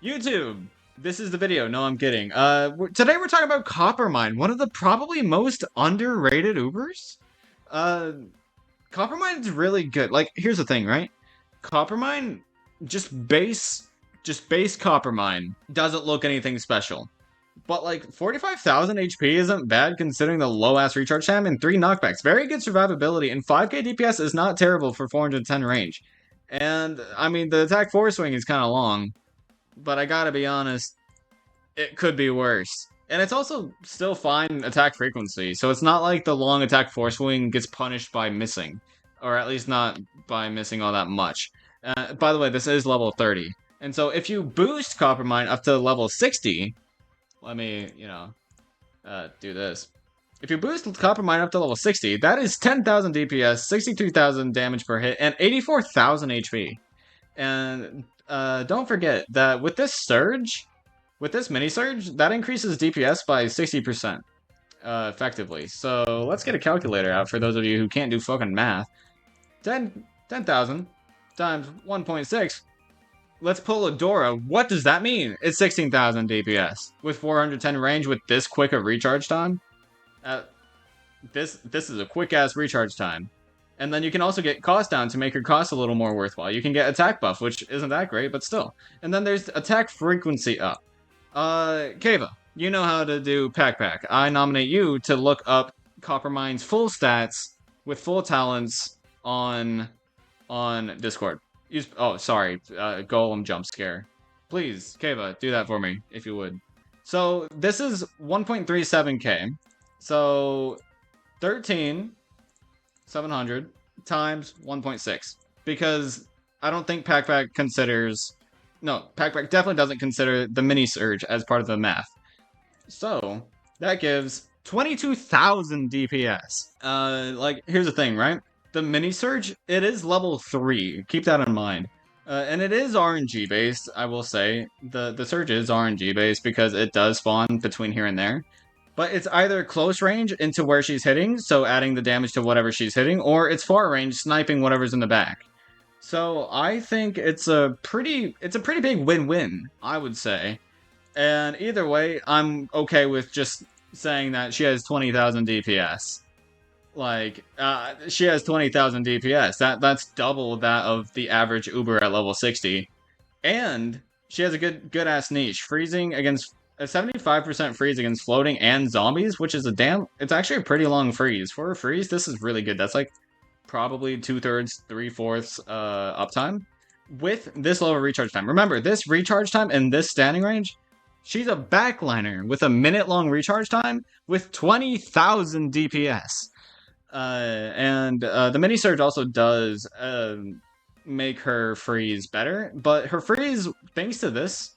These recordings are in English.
YouTube, this is the video. No, I'm kidding. Today we're talking about Coppermine, one of the probably most underrated Ubers. Uh, Coppermine's really good. Like, here's the thing, right? Coppermine, just base, just base Coppermine doesn't look anything special. But like 45,000 HP isn't bad considering the low ass recharge time and 3 knockbacks. Very good survivability, and 5k DPS is not terrible for 410 range. And I mean, the attack force swing is kind of long, but I gotta be honest, it could be worse. And it's also still fine attack frequency, so it's not like the long attack force swing gets punished by missing, or at least not by missing all that much. By the way, this is level 30, and so if you boost Coppermine up to level 60, let me, do this. If you boost Coppermine up to level 60, that is 10,000 DPS, 63,000 damage per hit, and 84,000 HP. And don't forget that with this surge, with this mini surge, that increases DPS by 60%, effectively. So let's get a calculator out for those of you who can't do fucking math. 10,000 times 1.6. Let's pull a Dora. What does that mean? It's 16,000 DPS with 410 range with this quick of recharge time. This is a quick ass recharge time. And then you can also get cost down to make your cost a little more worthwhile. You can get attack buff, which isn't that great, but still. And then there's attack frequency up. Kava, you know how to do Pack. I nominate you to look up Coppermine's full stats with full talents on Discord. Golem jump scare. Please, Kava, do that for me, if you would. So, this is 1.37k. So, 13,700 times 1.6. Because I don't think Pack considers... No, Pack definitely doesn't consider the mini surge as part of the math. So, that gives 22,000 DPS. Here's the thing, right? The mini surge, it is level 3. Keep that in mind. And it is RNG based, I will say. The surge is RNG based because it does spawn between here and there. But it's either close range into where she's hitting, so adding the damage to whatever she's hitting, or it's far range, sniping whatever's in the back. So I think it's a pretty big win-win, I would say. And either way, I'm okay with just saying that she has 20,000 DPS. She has 20,000 DPS. That's double that of the average Uber at level 60. And she has a good ass niche. Freezing against a 75% freeze against floating and zombies, which is it's actually a pretty long freeze. For a freeze, this is really good. That's like probably 2/3, 3/4 uptime. With this low recharge time. Remember, this recharge time and this standing range, she's a backliner with a minute-long recharge time with 20,000 DPS. The mini surge also does make her freeze better, but her freeze, thanks to this,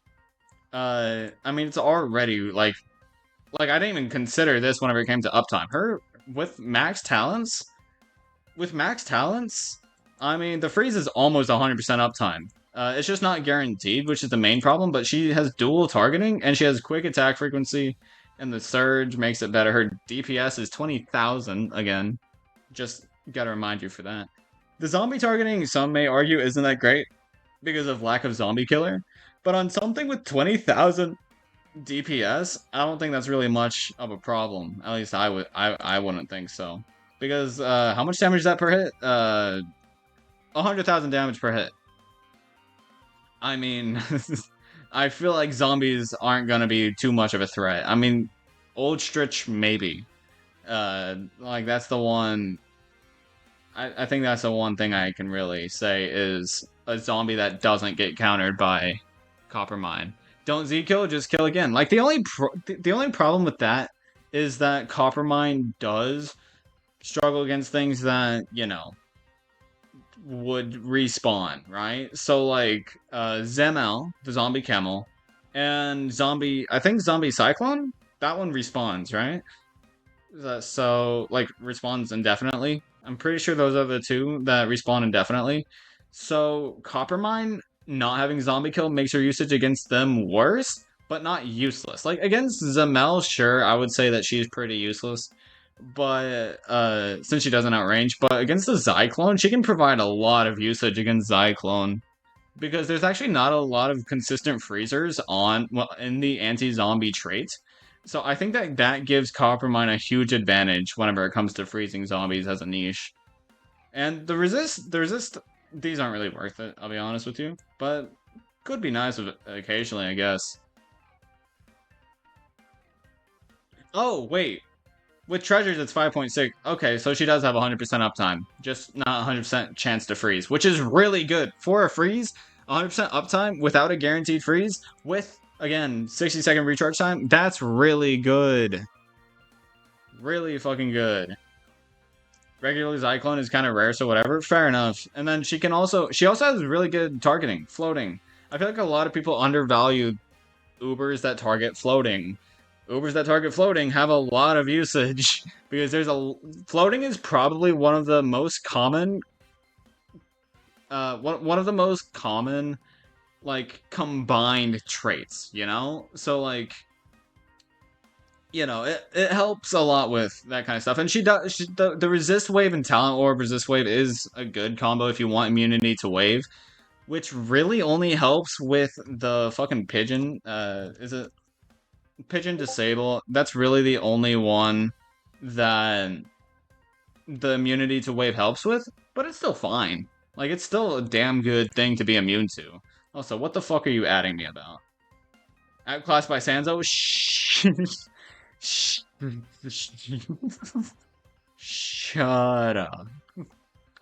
I mean, it's already like I didn't even consider this whenever it came to uptime. Her with max talents, I mean, the freeze is almost 100% uptime. It's just not guaranteed, which is the main problem. But she has dual targeting and she has quick attack frequency, and the surge makes it better. Her DPS is 20,000 again. Just gotta remind you for that. The zombie targeting, some may argue, isn't that great because of lack of zombie killer. But on something with 20,000 DPS, I don't think that's really much of a problem. At least I wouldn't think so. Because how much damage is that per hit? 100,000 damage per hit. I mean, I feel like zombies aren't gonna be too much of a threat. I mean, Old Stritch maybe. That's the one. I think that's the one thing I can really say is a zombie that doesn't get countered by Coppermine. Don't Z kill, just kill again. Like the only problem with that is that Coppermine does struggle against things that would respawn, right? So like Zemel, the zombie camel, and I think zombie cyclone, that one respawns, right? So like respawns indefinitely. I'm pretty sure those are the two that respawn indefinitely. So Coppermine not having zombie kill makes her usage against them worse, but not useless. Like against Zemel, sure, I would say that she's pretty useless. But since she doesn't outrange, but against the Zyklone, she can provide a lot of usage against Zyklone. because there's actually not a lot of consistent freezers on, well, in the anti-zombie trait. So I think that that gives Coppermine a huge advantage whenever it comes to freezing zombies as a niche. And the resist, these aren't really worth it, I'll be honest with you. But could be nice occasionally, I guess. Oh, wait. With treasures, it's 5.6. Okay, so she does have 100% uptime. Just not 100% chance to freeze, which is really good. For a freeze, 100% uptime without a guaranteed freeze, with, again, 60-second recharge time, that's really good. Really fucking good. Regular Zyklon is kind of rare, so whatever. Fair enough. And then she also has really good targeting, floating. I feel like a lot of people undervalue Ubers that target floating. Ubers that target floating have a lot of usage because floating is probably one of the most common one of the most common like combined traits, you know? So like it helps a lot with that kind of stuff. And the resist wave and talent orb resist wave is a good combo if you want immunity to wave, which really only helps with the fucking pigeon. Is it pigeon disable? That's really the only one that the immunity to wave helps with, but it's still fine. Like, it's still a damn good thing to be immune to. Also, what the fuck are you adding me about? Outclassed by Sanzo? Shut up.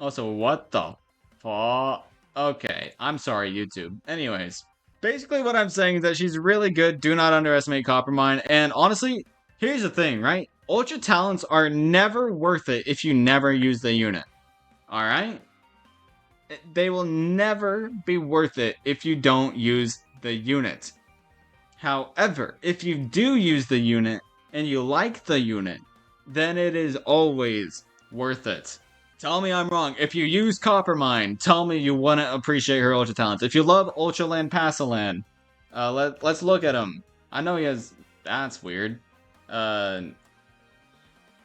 Also, what the fuck? Okay, I'm sorry, YouTube. Anyways, basically what I'm saying is that she's really good. Do not underestimate Coppermine. And honestly, here's the thing, right? Ultra talents are never worth it if you never use the unit. Alright? They will never be worth it if you don't use the unit. However, if you do use the unit and you like the unit, then it is always worth it. Tell me I'm wrong. If you use Coppermine, tell me you want to appreciate her Ultra talents. If you love Ultralan Passalan, let's look at him. I know he has... That's weird.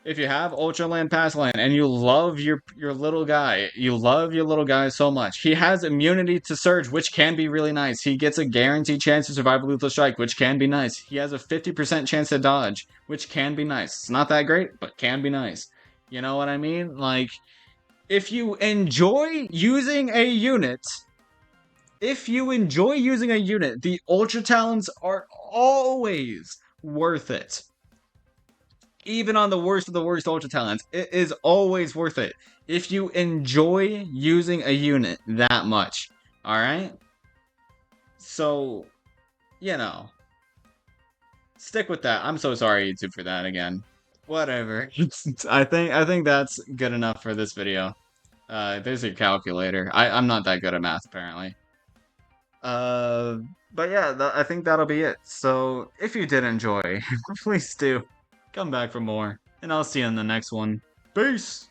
If you have Ultralan Passland and you love your little guy, you love your little guy so much. He has immunity to Surge, which can be really nice. He gets a guaranteed chance to survive a lethal strike, which can be nice. He has a 50% chance to dodge, which can be nice. It's not that great, but can be nice. You know what I mean? Like, if you enjoy using a unit, the Ultra Talents are always worth it. Even on the worst of the worst Ultra Talents, it is always worth it if you enjoy using a unit that much. Alright? So, stick with that. I'm so sorry, YouTube, for that again. Whatever. I think that's good enough for this video. There's your calculator. I'm not that good at math, apparently. But yeah, I think that'll be it. So, if you did enjoy, please do come back for more, and I'll see you in the next one. Peace!